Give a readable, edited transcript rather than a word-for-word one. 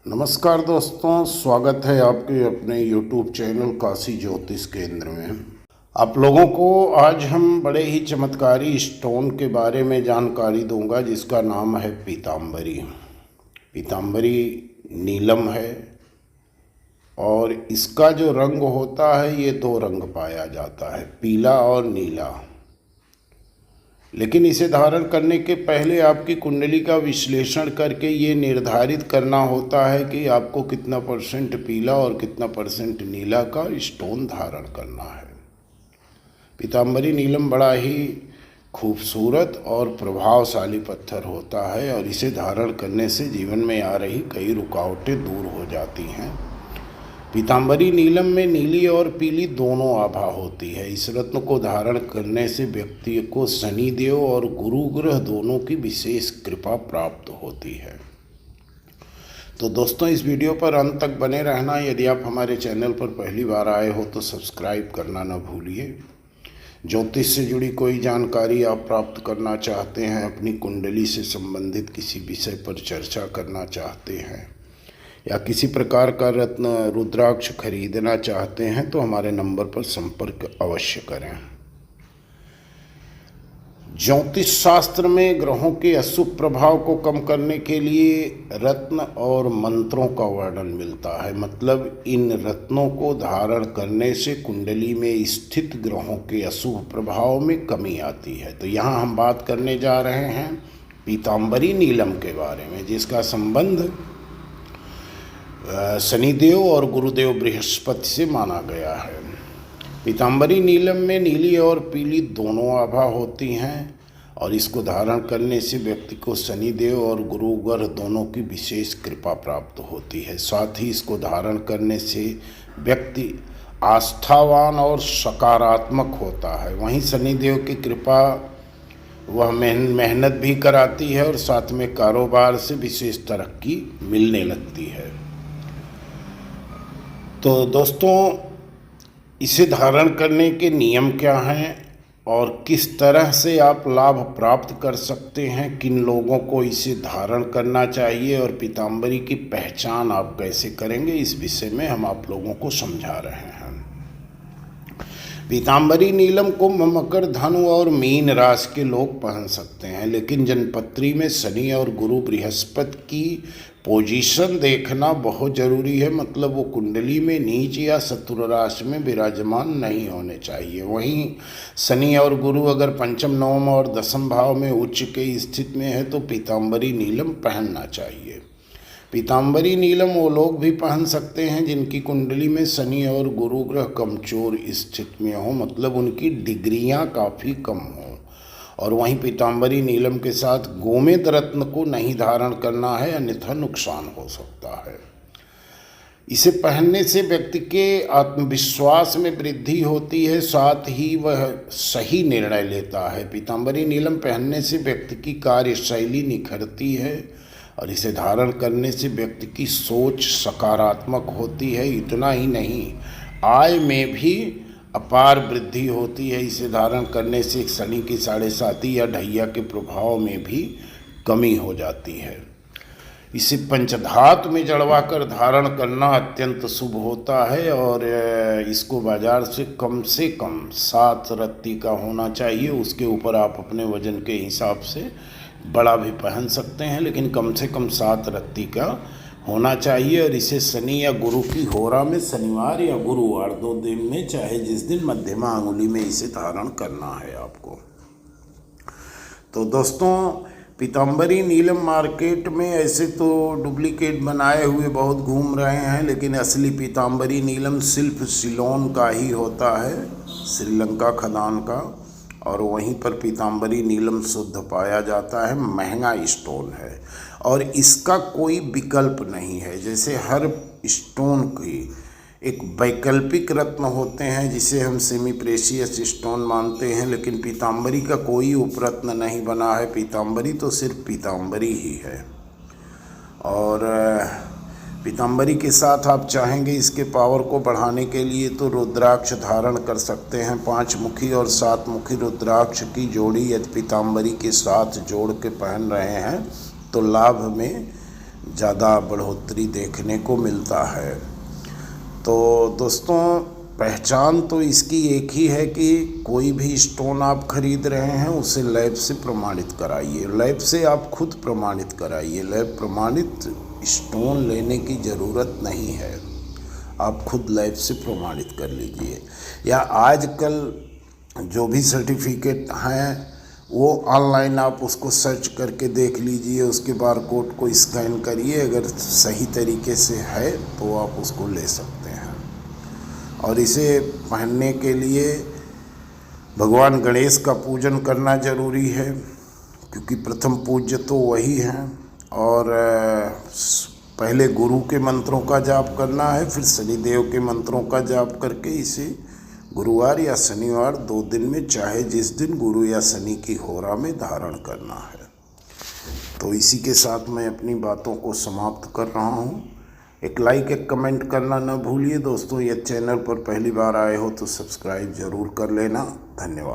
नमस्कार दोस्तों, स्वागत है आपके अपने YouTube चैनल काशी ज्योतिष केंद्र में। आप लोगों को आज हम बड़े ही चमत्कारी स्टोन के बारे में जानकारी दूंगा जिसका नाम है पीतांबरी। पीतांबरी नीलम है और इसका जो रंग होता है ये दो रंग पाया जाता है, पीला और नीला। लेकिन इसे धारण करने के पहले आपकी कुंडली का विश्लेषण करके ये निर्धारित करना होता है कि आपको कितना परसेंट पीला और कितना परसेंट नीला का स्टोन धारण करना है। पीतांबरी नीलम बड़ा ही खूबसूरत और प्रभावशाली पत्थर होता है और इसे धारण करने से जीवन में आ रही कई रुकावटें दूर हो जाती हैं। पीतांबरी नीलम में नीली और पीली दोनों आभा होती है। इस रत्न को धारण करने से व्यक्ति को शनिदेव और गुरु ग्रह दोनों की विशेष कृपा प्राप्त होती है। तो दोस्तों, इस वीडियो पर अंत तक बने रहना। यदि आप हमारे चैनल पर पहली बार आए हो तो सब्सक्राइब करना न भूलिए। ज्योतिष से जुड़ी कोई जानकारी आप प्राप्त करना चाहते हैं, अपनी कुंडली से संबंधित किसी विषय पर चर्चा करना चाहते हैं या किसी प्रकार का रत्न रुद्राक्ष खरीदना चाहते हैं तो हमारे नंबर पर संपर्क अवश्य करें। ज्योतिष शास्त्र में ग्रहों के अशुभ प्रभाव को कम करने के लिए रत्न और मंत्रों का वर्णन मिलता है। मतलब इन रत्नों को धारण करने से कुंडली में स्थित ग्रहों के अशुभ प्रभाव में कमी आती है। तो यहाँ हम बात करने जा रहे हैं पीतांबरी नीलम के बारे में, जिसका संबंध शनिदेव और गुरुदेव बृहस्पति से माना गया है। पीतांबरी नीलम में नीली और पीली दोनों आभा होती हैं और इसको धारण करने से व्यक्ति को शनिदेव और गुरु ग्रह दोनों की विशेष कृपा प्राप्त होती है। साथ ही इसको धारण करने से व्यक्ति आस्थावान और सकारात्मक होता है। वहीं शनिदेव की कृपा वह मेहनत भी कराती है और साथ में कारोबार से विशेष तरक्की मिलने लगती है। तो दोस्तों, इसे धारण करने के नियम क्या हैं और किस तरह से आप लाभ प्राप्त कर सकते हैं, किन लोगों को इसे धारण करना चाहिए और पीतांबरी की पहचान आप कैसे करेंगे, इस विषय में हम आप लोगों को समझा रहे हैं। पीतांबरी नीलम को मकर, धनु और मीन राशि के लोग पहन सकते हैं, लेकिन जनपत्री में शनि और गुरु बृहस्पति की पोजीशन देखना बहुत ज़रूरी है। मतलब वो कुंडली में नीच या शत्रु राशि में विराजमान नहीं होने चाहिए। वहीं शनि और गुरु अगर पंचम, नवम और दसम भाव में उच्च के स्थिति में है तो पीतांबरी नीलम पहनना चाहिए। पीतांबरी नीलम वो लोग भी पहन सकते हैं जिनकी कुंडली में शनि और गुरु ग्रह कमजोर स्थिति में हो, मतलब उनकी डिग्रियां काफ़ी कम हों। और वहीं पीतांबरी नीलम के साथ गोमेद रत्न को नहीं धारण करना है, अन्यथा नुकसान हो सकता है। इसे पहनने से व्यक्ति के आत्मविश्वास में वृद्धि होती है, साथ ही वह सही निर्णय लेता है। पीतांबरी नीलम पहनने से व्यक्ति की कार्यशैली निखरती है और इसे धारण करने से व्यक्ति की सोच सकारात्मक होती है। इतना ही नहीं, आय में भी अपार वृद्धि होती है। इसे धारण करने से शनि की 7.5 या ढैया के प्रभाव में भी कमी हो जाती है। इसे पंचधातु में जड़वा कर धारण करना अत्यंत शुभ होता है और इसको बाजार से कम 7 रत्ती का होना चाहिए। उसके ऊपर आप अपने वजन के हिसाब से बड़ा भी पहन सकते हैं, लेकिन कम से कम 7 रत्ती का होना चाहिए। और इसे शनि या गुरु की होरा में शनिवार या गुरुवार 2 दिन में, चाहे जिस दिन, मध्यमा अंगुली में इसे धारण करना है आपको। तो दोस्तों, पीतांबरी नीलम मार्केट में ऐसे तो डुप्लीकेट बनाए हुए बहुत घूम रहे हैं, लेकिन असली पीतांबरी नीलम सिर्फ सिलोन का ही होता है, श्रीलंका खदान का। और वहीं पर पीतांबरी नीलम शुद्ध पाया जाता है। महंगा स्टोन है और इसका कोई विकल्प नहीं है। जैसे हर स्टोन की एक वैकल्पिक रत्न होते हैं जिसे हम सेमी प्रेशियस स्टोन मानते हैं, लेकिन पीतांबरी का कोई उपरत्न नहीं बना है। पीतांबरी तो सिर्फ पीतांबरी ही है। और पीतांबरी के साथ आप चाहेंगे इसके पावर को बढ़ाने के लिए तो रुद्राक्ष धारण कर सकते हैं। 5 मुखी और 7 मुखी रुद्राक्ष की जोड़ी यदि पीतांबरी के साथ जोड़ के पहन रहे हैं तो लाभ में ज़्यादा बढ़ोतरी देखने को मिलता है। तो दोस्तों, पहचान तो इसकी एक ही है कि कोई भी स्टोन आप खरीद रहे हैं उसे लैब से प्रमाणित कराइए, लैब से आप खुद प्रमाणित कराइए। लैब प्रमाणित स्टोन लेने की ज़रूरत नहीं है, आप खुद लैब से प्रमाणित कर लीजिए। या आजकल जो भी सर्टिफिकेट हैं वो ऑनलाइन आप उसको सर्च करके देख लीजिए, उसके बारकोड को स्कैन करिए, अगर सही तरीके से है तो आप उसको ले सकते हैं। और इसे पहनने के लिए भगवान गणेश का पूजन करना ज़रूरी है, क्योंकि प्रथम पूज्य तो वही हैं। और पहले गुरु के मंत्रों का जाप करना है, फिर शनिदेव के मंत्रों का जाप करके इसे गुरुवार या शनिवार 2 दिन में, चाहे जिस दिन गुरु या शनि की होरा में धारण करना है। तो इसी के साथ मैं अपनी बातों को समाप्त कर रहा हूँ। एक लाइक, एक कमेंट करना न भूलिए दोस्तों। यह चैनल पर पहली बार आए हो तो सब्सक्राइब ज़रूर कर लेना। धन्यवाद।